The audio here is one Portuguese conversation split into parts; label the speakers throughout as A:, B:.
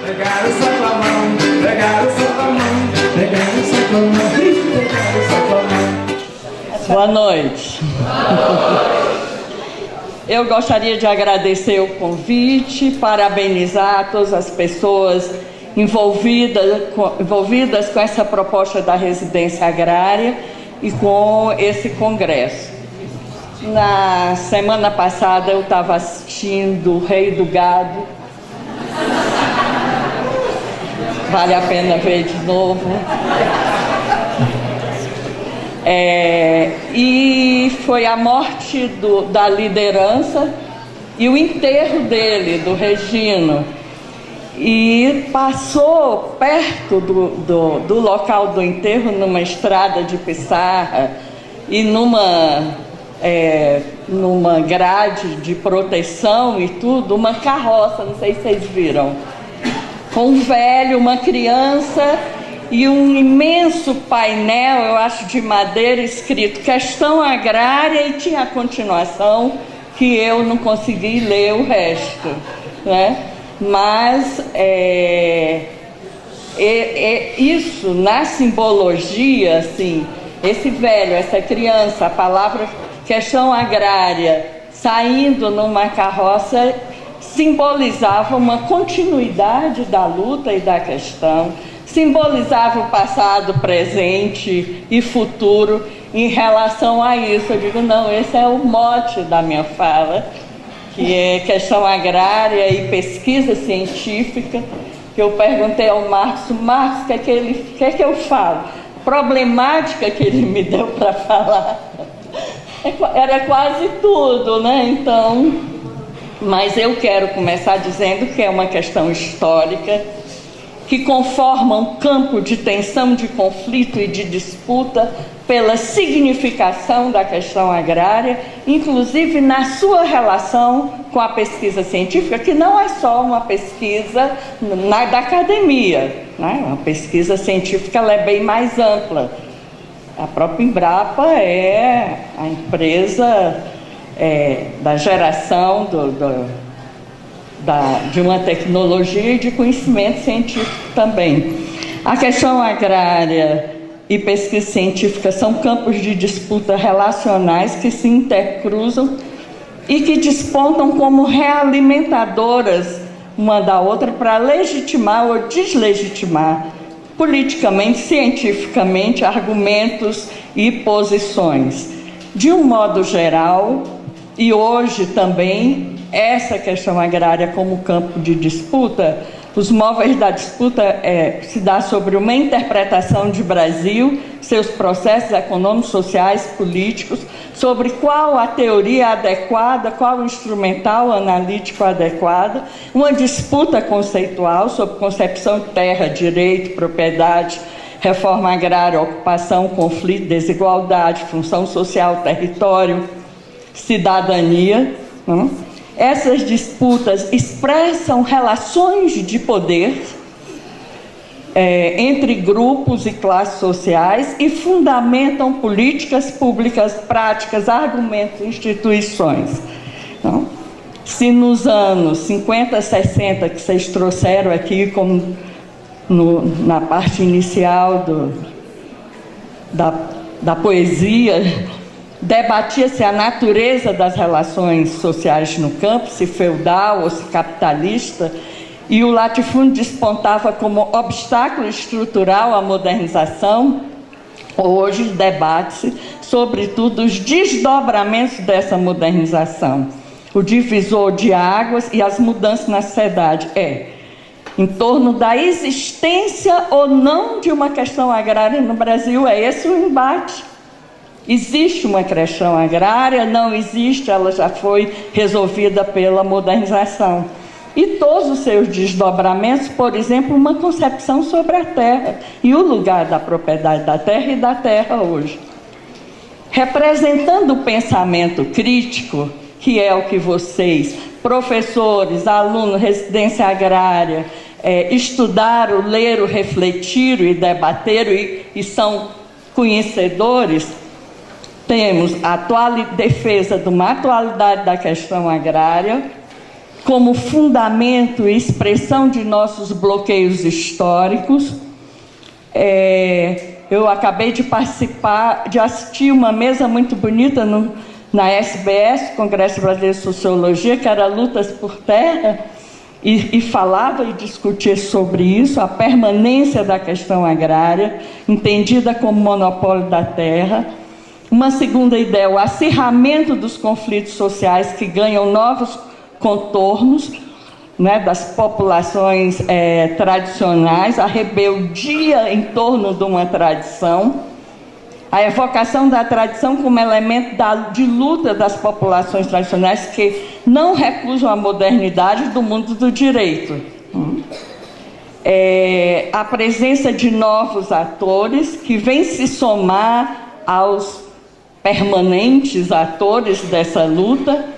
A: Pegaram só com a mão, pegaram só com a mão, pegaram só com a mão, pegaram só com a mão.
B: Boa noite. Eu gostaria de agradecer o convite, parabenizar todas as pessoas envolvidas com essa proposta da residência agrária e com esse congresso. Na semana passada eu estava assistindo O Rei do Gado. Vale a pena ver de novo. E foi a morte da liderança e o enterro dele, do Regino. E passou perto do local do enterro, numa estrada de pissarra e numa grade de proteção e tudo, uma carroça, não sei se vocês viram, com um velho, uma criança e um imenso painel, eu acho de madeira, escrito questão agrária, e tinha a continuação que eu não consegui ler o resto, né? Mas isso na simbologia, assim, esse velho, essa criança, a palavra questão agrária saindo numa carroça simbolizava uma continuidade da luta e da questão, simbolizava o passado, presente e futuro em relação a isso. Eu digo, não, esse é o mote da minha fala, que é questão agrária e pesquisa científica, que eu perguntei ao Marcos, o que é que eu falo? Problemática que ele me deu para falar, era quase tudo, né? Então, mas eu quero começar dizendo que é uma questão histórica, que conforma um campo de tensão, de conflito e de disputa pela significação da questão agrária, inclusive na sua relação com a pesquisa científica, que não é só uma pesquisa da academia, né? A pesquisa científica ela é bem mais ampla. A própria Embrapa é a empresa da geração de uma tecnologia e de conhecimento científico também. A questão agrária e pesquisa científica são campos de disputa relacionais que se intercruzam e que despontam como realimentadoras uma da outra para legitimar ou deslegitimar politicamente, cientificamente, argumentos e posições. De um modo geral, e hoje também, essa questão agrária como campo de disputa, os móveis da disputa se dá sobre uma interpretação de Brasil, seus processos econômicos, sociais, políticos, sobre qual a teoria adequada, qual o instrumental analítico adequado, uma disputa conceitual sobre concepção de terra, direito, propriedade, reforma agrária, ocupação, conflito, desigualdade, função social, território, cidadania, não? Essas disputas expressam relações de poder entre grupos e classes sociais e fundamentam políticas públicas, práticas, argumentos, instituições. Então, se nos anos 50, 60, que vocês trouxeram aqui como na parte inicial da poesia, debatia-se a natureza das relações sociais no campo, se feudal ou se capitalista, e o latifúndio despontava como obstáculo estrutural à modernização. Hoje debate-se, sobretudo, os desdobramentos dessa modernização. O divisor de águas e as mudanças na sociedade em torno da existência ou não de uma questão agrária no Brasil. É esse o embate. Existe uma questão agrária? Não existe, ela já foi resolvida pela modernização. E todos os seus desdobramentos, por exemplo, uma concepção sobre a terra e o lugar da propriedade da terra e da terra hoje. Representando o pensamento crítico, que é o que vocês, professores, alunos, residência agrária, estudaram, leram, refletiram e debateram e são conhecedores, temos a defesa de uma atualidade da questão agrária, como fundamento e expressão de nossos bloqueios históricos. Eu acabei de assistir uma mesa muito bonita na SBS, Congresso Brasileiro de Sociologia, que era Lutas por Terra, e falava e discutia sobre isso, a permanência da questão agrária, entendida como monopólio da terra. Uma segunda ideia, o acirramento dos conflitos sociais que ganham novos contornos, né, das populações tradicionais, a rebeldia em torno de uma tradição, a evocação da tradição como elemento de luta das populações tradicionais que não recusam a modernidade do mundo do direito. A presença de novos atores que vêm se somar aos permanentes atores dessa luta,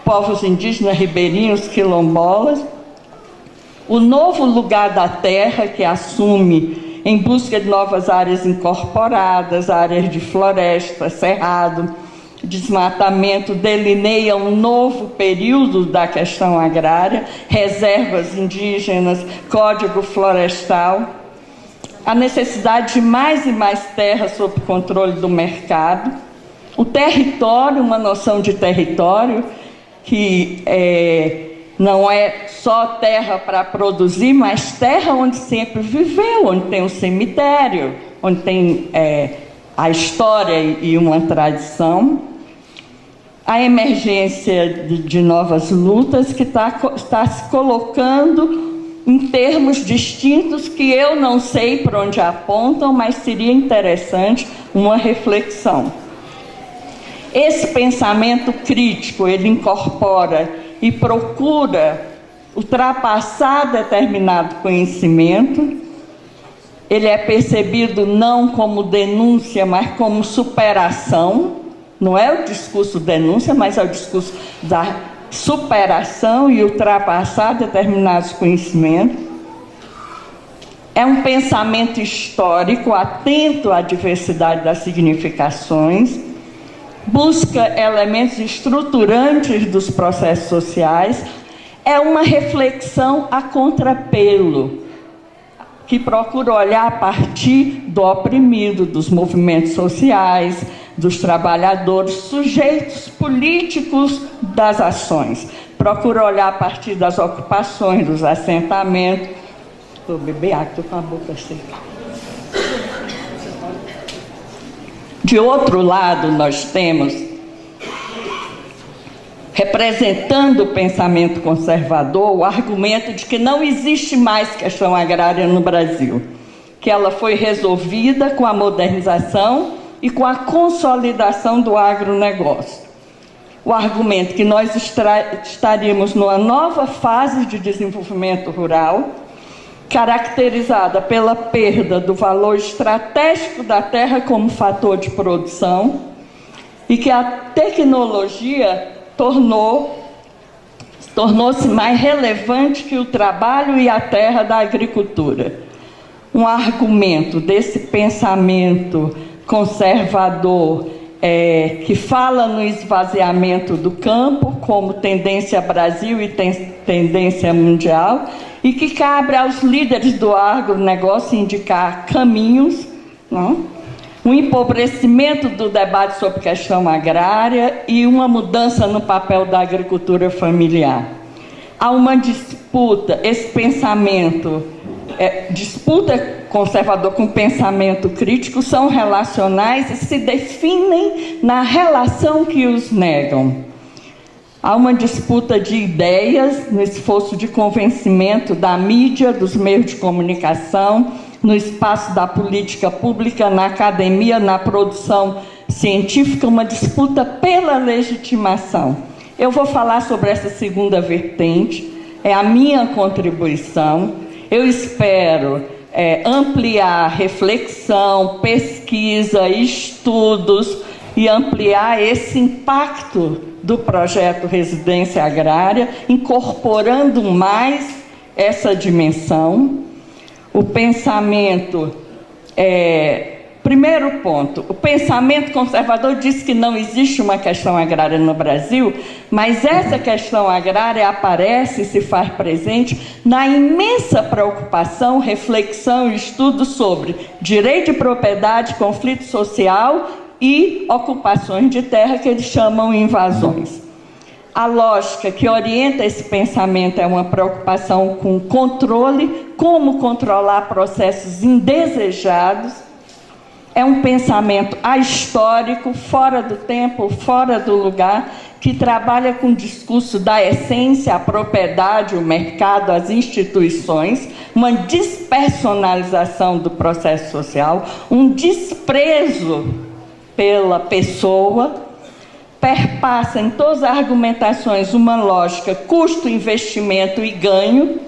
B: povos indígenas, ribeirinhos, quilombolas, o novo lugar da terra que assume em busca de novas áreas incorporadas, áreas de floresta, cerrado, desmatamento, delineia um novo período da questão agrária, reservas indígenas, código florestal, a necessidade de mais e mais terra sob controle do mercado, o território, uma noção de território que não é só terra para produzir, mas terra onde sempre viveu, onde tem um cemitério, onde tem a história e uma tradição. A emergência de novas lutas que está se colocando em termos distintos que eu não sei para onde apontam, mas seria interessante uma reflexão. Esse pensamento crítico, ele incorpora e procura ultrapassar determinado conhecimento. Ele é percebido não como denúncia, mas como superação. Não é o discurso denúncia, mas é o discurso da superação e ultrapassar determinados conhecimentos. É um pensamento histórico, atento à diversidade das significações, busca elementos estruturantes dos processos sociais, é uma reflexão a contrapelo, que procura olhar a partir do oprimido, dos movimentos sociais, dos trabalhadores, sujeitos políticos das ações. Procura olhar a partir das ocupações, dos assentamentos. Vou beber água, estou com a boca seca. De outro lado, nós temos, representando o pensamento conservador, o argumento de que não existe mais questão agrária no Brasil, que ela foi resolvida com a modernização e com a consolidação do agronegócio. O argumento que nós estaríamos numa nova fase de desenvolvimento rural, caracterizada pela perda do valor estratégico da terra como fator de produção, e que a tecnologia tornou-se mais relevante que o trabalho e a terra da agricultura. Um argumento desse pensamento conservador que fala no esvaziamento do campo como tendência Brasil e tendência mundial, e que cabe aos líderes do agronegócio indicar caminhos, não? Um empobrecimento do debate sobre questão agrária e uma mudança no papel da agricultura familiar. Há uma disputa, esse pensamento, disputa conservador com pensamento crítico são relacionais e se definem na relação que os negam. Há uma disputa de ideias no esforço de convencimento da mídia, dos meios de comunicação, no espaço da política pública, na academia, na produção científica, uma disputa pela legitimação. Eu vou falar sobre essa segunda vertente, é a minha contribuição. Eu espero ampliar reflexão, pesquisa, estudos e ampliar esse impacto do projeto Residência Agrária, incorporando mais essa dimensão. O pensamento primeiro ponto, o pensamento conservador diz que não existe uma questão agrária no Brasil, mas essa questão agrária aparece e se faz presente na imensa preocupação, reflexão e estudo sobre direito de propriedade, conflito social e ocupações de terra, que eles chamam invasões. A lógica que orienta esse pensamento é uma preocupação com controle, como controlar processos indesejados. É um pensamento ahistórico, fora do tempo, fora do lugar, que trabalha com o discurso da essência, a propriedade, o mercado, as instituições, uma despersonalização do processo social, um desprezo pela pessoa. Perpassa em todas as argumentações uma lógica custo, investimento e ganho,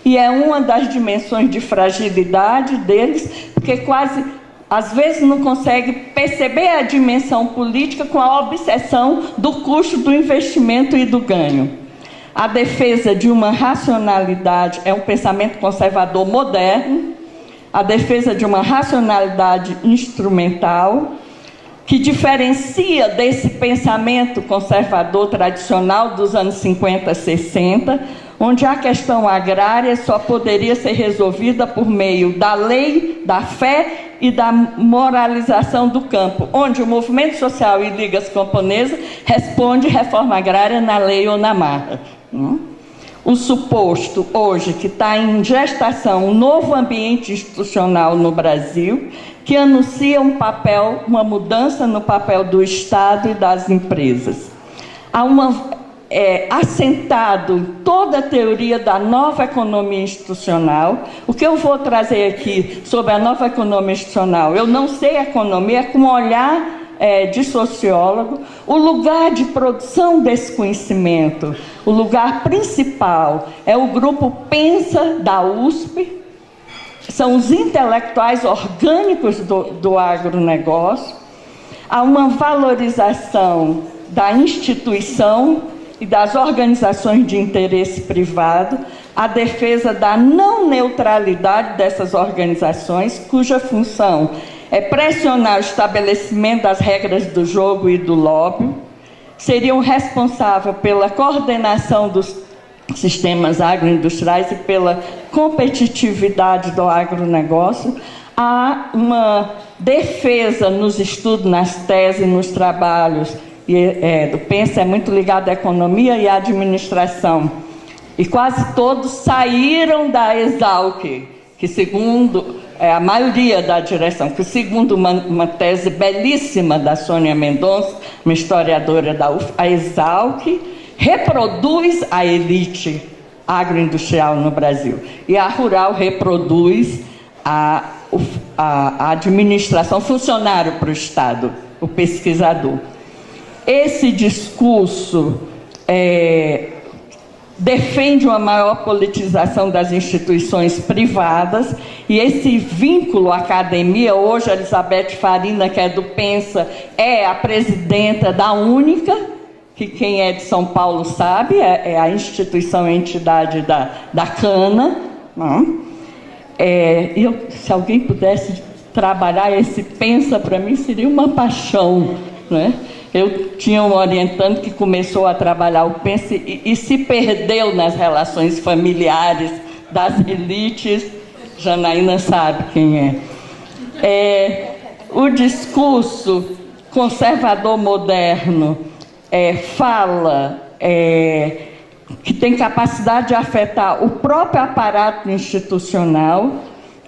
B: e é uma das dimensões de fragilidade deles, porque quase, às vezes, não consegue perceber a dimensão política com a obsessão do custo, do investimento e do ganho. A defesa de uma racionalidade é um pensamento conservador moderno, a defesa de uma racionalidade instrumental, que diferencia desse pensamento conservador tradicional dos anos 50, 60, onde a questão agrária só poderia ser resolvida por meio da lei, da fé e da moralização do campo, onde o movimento social e ligas camponesas responde reforma agrária na lei ou na marra. O suposto, hoje, que está em gestação um novo ambiente institucional no Brasil, que anuncia uma mudança no papel do Estado e das empresas. Há assentado em toda a teoria da nova economia institucional. O que eu vou trazer aqui sobre a nova economia institucional? Eu não sei economia, é com um olhar de sociólogo. O lugar de produção desse conhecimento, o lugar principal, é o grupo Pensa da USP, são os intelectuais orgânicos do agronegócio. Há uma valorização da instituição e das organizações de interesse privado, a defesa da não neutralidade dessas organizações, cuja função é pressionar o estabelecimento das regras do jogo e do lobby, seriam responsáveis pela coordenação dos sistemas agroindustriais e pela competitividade do agronegócio. Há uma defesa nos estudos, nas teses, nos trabalhos do Pensa, é muito ligado à economia e à administração. E quase todos saíram da Exalc, que segundo a maioria da direção, que segundo uma tese belíssima da Sônia Mendonça, uma historiadora da UF, a Exalc reproduz a elite agroindustrial no Brasil. E a Rural reproduz a administração, funcionário para o Estado, o pesquisador. Esse discurso defende uma maior politização das instituições privadas, e esse vínculo à academia, hoje a Elizabeth Farina, que é do Pensa, é a presidenta da Única, que quem é de São Paulo sabe, é a instituição, a entidade da Cana. Se alguém pudesse trabalhar esse Pensa, para mim seria uma paixão, né? Eu tinha um orientando que começou a trabalhar o Pensa e se perdeu nas relações familiares das elites. Janaína sabe quem é. O discurso conservador moderno fala que tem capacidade de afetar o próprio aparato institucional,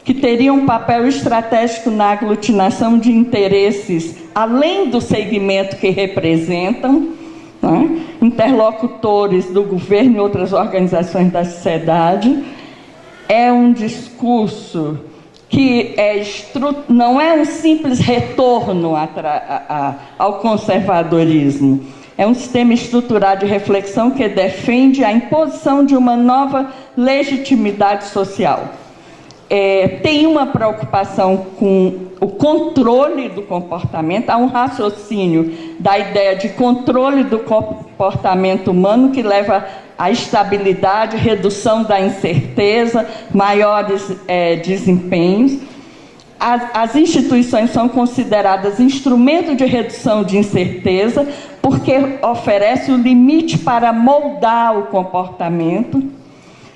B: que teria um papel estratégico na aglutinação de interesses, além do segmento que representam, né? Interlocutores do governo e outras organizações da sociedade. É um discurso que não é um simples retorno ao conservadorismo, é um sistema estruturado de reflexão que defende a imposição de uma nova legitimidade social. Tem uma preocupação com o controle do comportamento, há um raciocínio da ideia de controle do comportamento humano que leva à estabilidade, redução da incerteza, maiores desempenhos. As instituições são consideradas instrumento de redução de incerteza, porque oferece o limite para moldar o comportamento.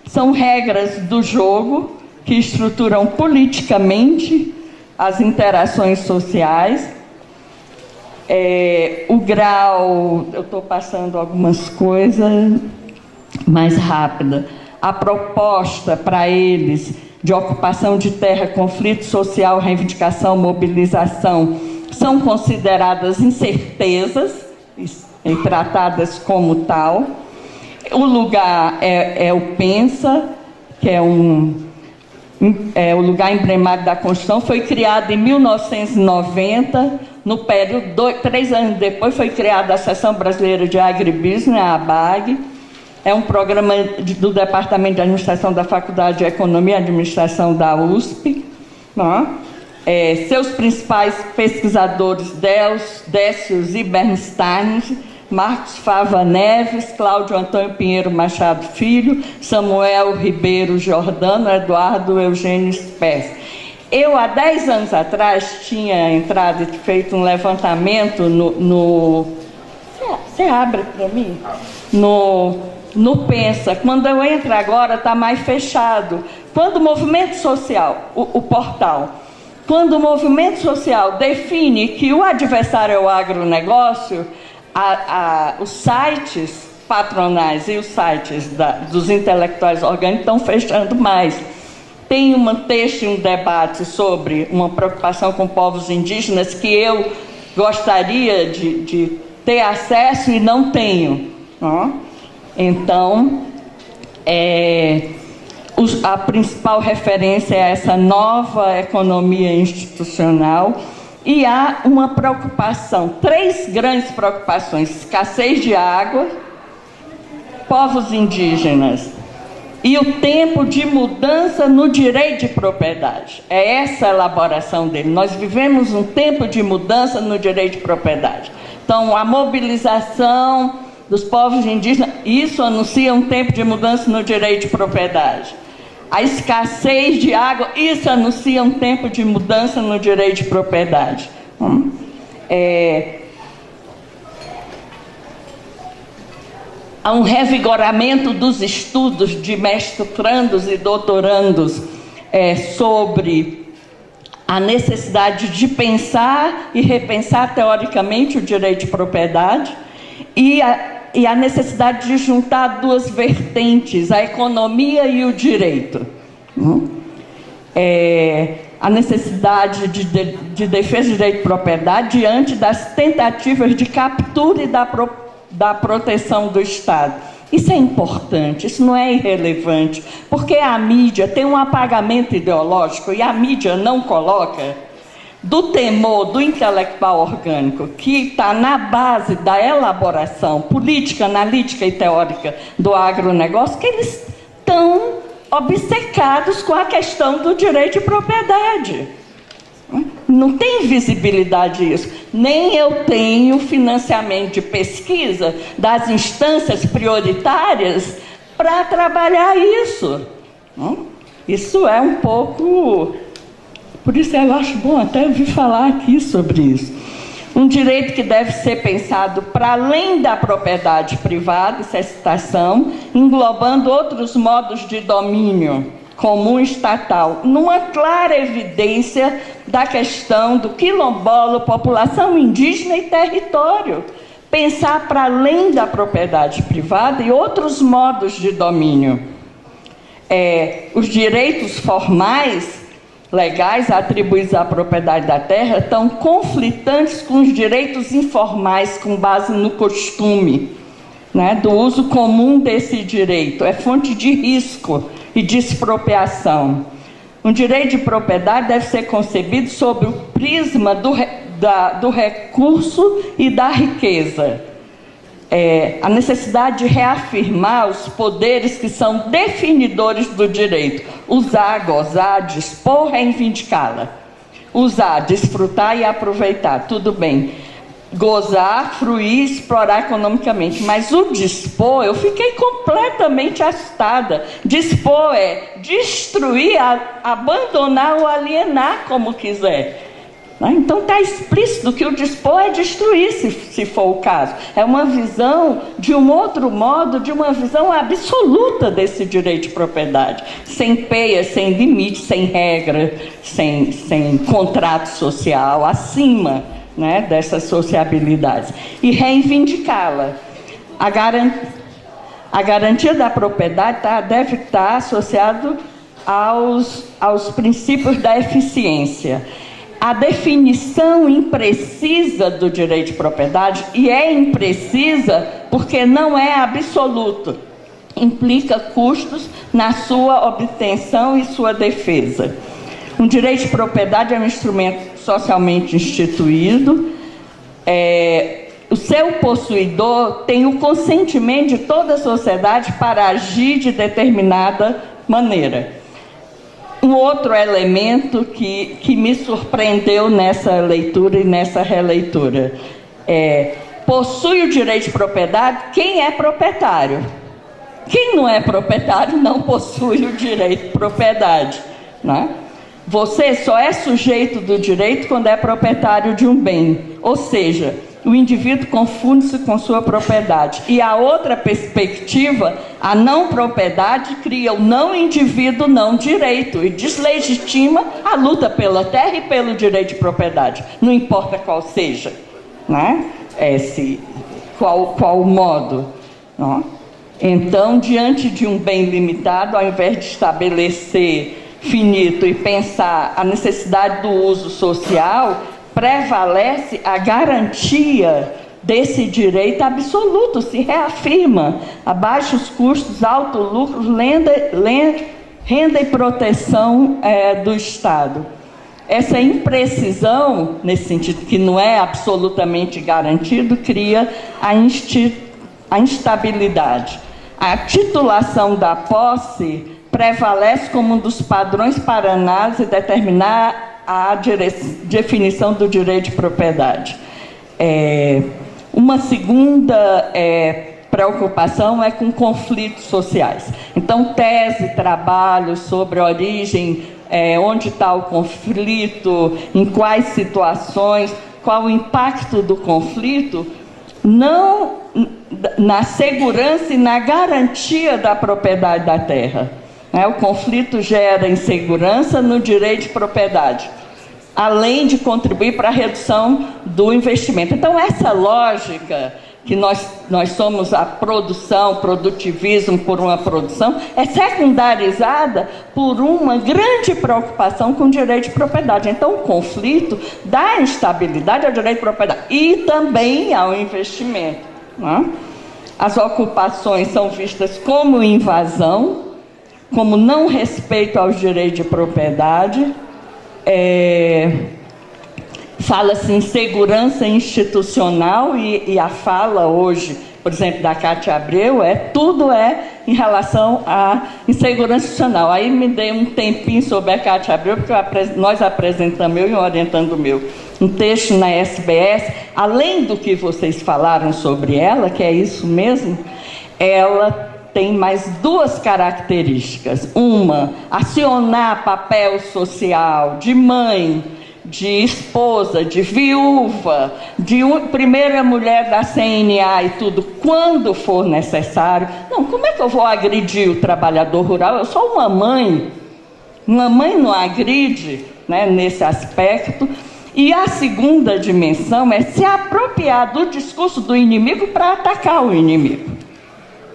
B: São regras do jogo que estruturam politicamente as interações sociais. O grau, eu estou passando algumas coisas mais rápidas. A proposta para eles de ocupação de terra, conflito social, reivindicação, mobilização, são consideradas incertezas e tratadas como tal. O lugar é o Pensa, que é o lugar emblemático da Constituição. Foi criado em 1990, no período, 3 anos depois, foi criada a Seção Brasileira de Agribusiness, a ABAG. É um programa do Departamento de Administração da Faculdade de Economia e Administração da USP. Seus principais pesquisadores, Décio Bernstein, Marcos Fava Neves, Cláudio Antônio Pinheiro Machado Filho, Samuel Ribeiro Jordano, Eduardo Eugênio Spes. Eu, há 10 anos atrás, tinha entrado e feito um levantamento Você abre para mim? No Pensa. Quando eu entro agora, está mais fechado. Quando o movimento social, o portal, quando o movimento social define que o adversário é o agronegócio, os sites patronais e os sites dos intelectuais orgânicos estão fechando mais. Tem um texto e um debate sobre uma preocupação com povos indígenas que eu gostaria de ter acesso e não tenho. Então, a principal referência é essa nova economia institucional, e há uma preocupação, 3 grandes preocupações: escassez de água, povos indígenas e o tempo de mudança no direito de propriedade. É essa a elaboração dele. Nós vivemos um tempo de mudança no direito de propriedade. Então, a mobilização dos povos indígenas, isso anuncia um tempo de mudança no direito de propriedade. A escassez de água, isso anuncia um tempo de mudança no direito de propriedade. Há um revigoramento dos estudos de mestrandos e doutorandos sobre a necessidade de pensar e repensar teoricamente o direito de propriedade, e a necessidade de juntar 2 vertentes, a economia e o direito. A necessidade de defesa do direito de propriedade diante das tentativas de captura e da proteção do Estado. Isso é importante, isso não é irrelevante, porque a mídia tem um apagamento ideológico e a mídia não coloca do temor do intelectual orgânico, que está na base da elaboração política, analítica e teórica do agronegócio, que eles estão obcecados com a questão do direito de propriedade. Não tem visibilidade isso. Nem eu tenho financiamento de pesquisa das instâncias prioritárias para trabalhar isso. Isso é um pouco... Por isso eu acho bom até ouvir falar aqui sobre isso. Um direito que deve ser pensado para além da propriedade privada, isso é citação, englobando outros modos de domínio comum estatal, numa clara evidência da questão do quilombola, população indígena e território. Pensar para além da propriedade privada e outros modos de domínio. Os direitos formais legais atribuídos à propriedade da terra estão conflitantes com os direitos informais com base no costume, do uso comum desse direito. É fonte de risco e de expropriação. Um direito de propriedade deve ser concebido sob o prisma do recurso e da riqueza. A necessidade de reafirmar os poderes que são definidores do direito: usar, gozar, dispor, reivindicá-la. Usar, desfrutar e aproveitar, tudo bem. gozar, fruir, explorar economicamente. Mas o dispor, eu fiquei completamente assustada. Dispor é destruir, abandonar ou alienar como quiser. Então está explícito que o dispor é destruir, se for o caso. É uma visão de um outro modo, de uma visão absoluta desse direito de propriedade, sem peia, sem limite, sem regra, sem contrato social, acima, né, dessas sociabilidades. E reivindicá-la. A garantia da propriedade deve estar associado aos princípios da eficiência. A definição imprecisa do direito de propriedade, e é imprecisa porque não é absoluto, implica custos na sua obtenção e sua defesa. Um direito de propriedade é um instrumento socialmente instituído, o seu possuidor tem o consentimento de toda a sociedade para agir de determinada maneira. Um outro elemento que me surpreendeu nessa leitura e nessa releitura possui o direito de propriedade quem é proprietário. Quem não é proprietário não possui o direito de propriedade, né? Você só é sujeito do direito quando é proprietário de um bem, ou seja, o indivíduo confunde-se com sua propriedade. E a outra perspectiva, a não propriedade, cria o não indivíduo, não direito, e deslegitima a luta pela terra e pelo direito de propriedade, não importa qual seja, né? Qual modo, não? Então, diante de um bem limitado, ao invés de estabelecer finito e pensar a necessidade do uso social, prevalece a garantia desse direito absoluto, se reafirma a baixos custos, alto lucro, renda e proteção do Estado. Essa imprecisão, nesse sentido que não é absolutamente garantido, cria a instabilidade. A titulação da posse prevalece como um dos padrões para análise e determinar a definição do direito de propriedade. Uma segunda preocupação é com conflitos sociais. Então, tese, trabalho sobre a origem, onde está o conflito, em quais situações, qual o impacto do conflito, não na segurança e na garantia da propriedade da terra. O conflito gera insegurança no direito de propriedade, além de contribuir para a redução do investimento. Então, essa lógica que nós somos a produtivismo por uma produção, é secundarizada por uma grande preocupação com o direito de propriedade. Então, o conflito dá instabilidade ao direito de propriedade e também ao investimento, né? As ocupações são vistas como invasão, como não respeito aos direitos de propriedade. Fala-se em segurança institucional e a fala hoje, por exemplo, da Cátia Abreu, tudo em relação à insegurança institucional. Aí me dei um tempinho sobre a Cátia Abreu, porque nós apresentamos, eu e orientando o meu, um texto na SBS, além do que vocês falaram sobre ela, que é isso mesmo, ela tem mais duas características. Uma, acionar papel social de mãe, de esposa, de viúva, de primeira mulher da CNA e tudo, quando for necessário. Não, como é que eu vou agredir o trabalhador rural? Eu sou uma mãe. Uma mãe não agride, né, nesse aspecto. E a segunda dimensão é se apropriar do discurso do inimigo para atacar o inimigo.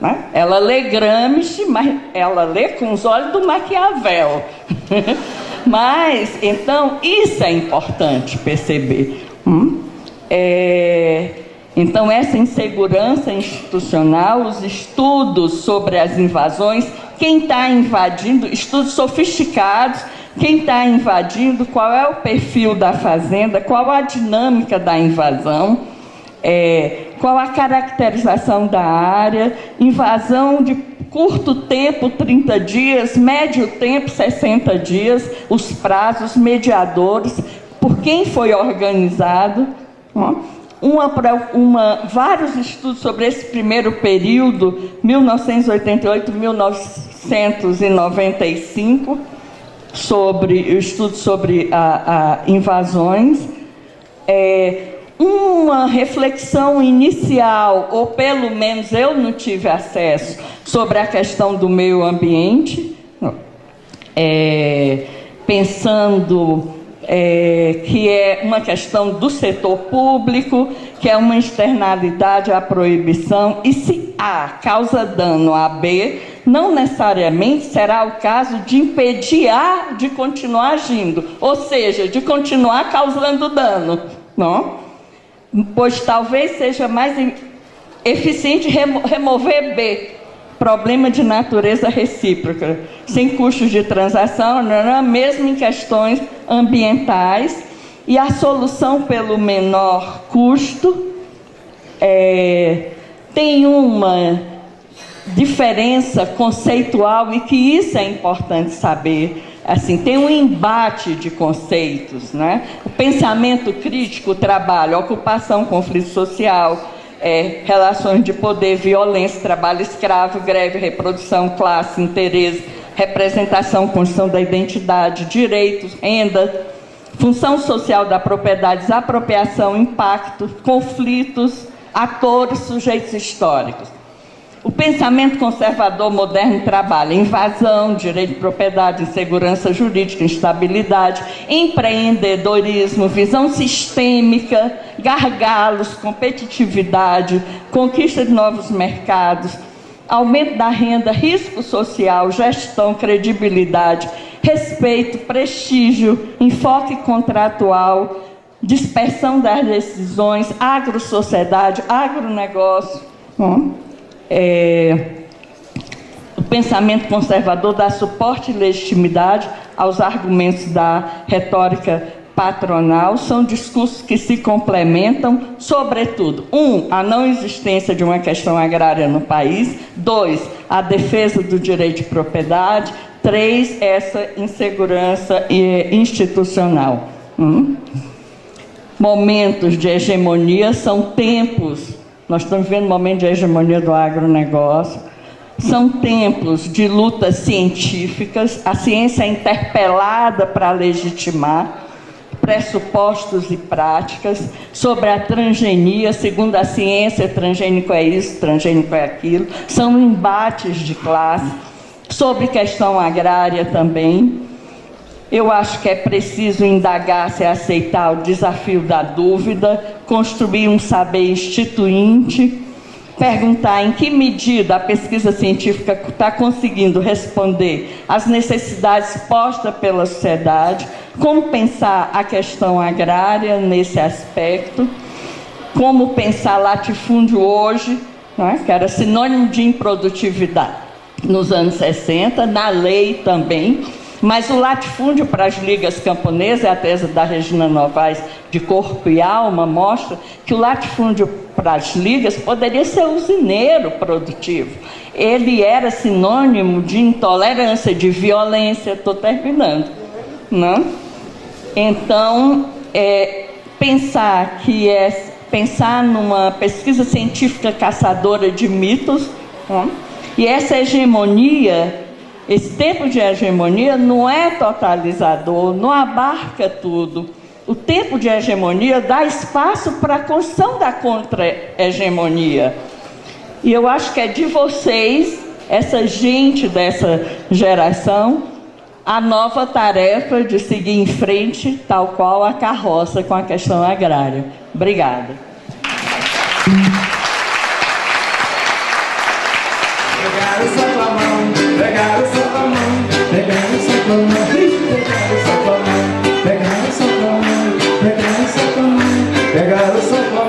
B: Né? Ela lê Gramsci, mas ela lê com os olhos do Maquiavel. Mas, então, isso é importante perceber. Então, essa insegurança institucional, os estudos sobre as invasões, quem está invadindo, estudos sofisticados, quem está invadindo, qual é o perfil da fazenda, qual a dinâmica da invasão, qual a caracterização da área, invasão de curto tempo, 30 dias, médio tempo, 60 dias, os prazos, mediadores, por quem foi organizado, vários estudos sobre esse primeiro período, 1988-1995, sobre estudos sobre invasões, uma reflexão inicial, ou pelo menos eu não tive acesso, sobre a questão do meio ambiente, pensando que é uma questão do setor público, que é uma externalidade à proibição, e se A causa dano a B, não necessariamente será o caso de impedir A de continuar agindo, ou seja, de continuar causando dano, não? Pois talvez seja mais eficiente remover B, problema de natureza recíproca, sem custos de transação, mesmo em questões ambientais, e a solução pelo menor custo tem uma diferença conceitual, e que isso é importante saber. Assim, tem um embate de conceitos, né? O pensamento crítico, trabalho, ocupação, conflito social, relações de poder, violência, trabalho escravo, greve, reprodução, classe, interesse, representação, construção da identidade, direitos, renda, função social da propriedade, desapropriação, impacto, conflitos, atores, sujeitos históricos. O pensamento conservador moderno trabalha invasão, direito de propriedade, insegurança jurídica, instabilidade, empreendedorismo, visão sistêmica, gargalos, competitividade, conquista de novos mercados, aumento da renda, risco social, gestão, credibilidade, respeito, prestígio, enfoque contratual, dispersão das decisões, agrosociedade, agronegócio. O pensamento conservador dá suporte e legitimidade aos argumentos da retórica patronal. São discursos que se complementam, sobretudo: 1. A não existência de uma questão agrária no país. 2. A defesa do direito de propriedade. 3. Essa insegurança institucional. Momentos de hegemonia são tempos. Nós estamos vivendo um momento de hegemonia do agronegócio. São tempos de lutas científicas, a ciência é interpelada para legitimar pressupostos e práticas sobre a transgenia. Segundo a ciência, transgênico é isso, transgênico é aquilo. São embates de classe, sobre questão agrária também. Eu acho que é preciso indagar-se e aceitar o desafio da dúvida, construir um saber instituinte, perguntar em que medida a pesquisa científica está conseguindo responder às necessidades postas pela sociedade, como pensar a questão agrária nesse aspecto, como pensar latifúndio hoje, não é? Que era sinônimo de improdutividade nos anos 60, na lei também. Mas o latifúndio para as ligas camponesas, a tese da Regina Novaes de Corpo e Alma mostra que o latifúndio para as ligas poderia ser usineiro produtivo. Ele era sinônimo de intolerância, de violência. Estou terminando, não? Então, pensar numa pesquisa científica caçadora de mitos, não? E essa hegemonia, esse tempo de hegemonia não é totalizador, não abarca tudo. O tempo de hegemonia dá espaço para a construção da contra-hegemonia. E eu acho que é de vocês, essa gente dessa geração, a nova tarefa de seguir em frente, tal qual a carroça com a questão agrária. Obrigada.
A: Pegaram só com a mão, pegaram só com a mão, pegaram só com a mão, pegaram só com a mão, pegaram só com a mão, pegaram só com a mão, pegaram só com a mão.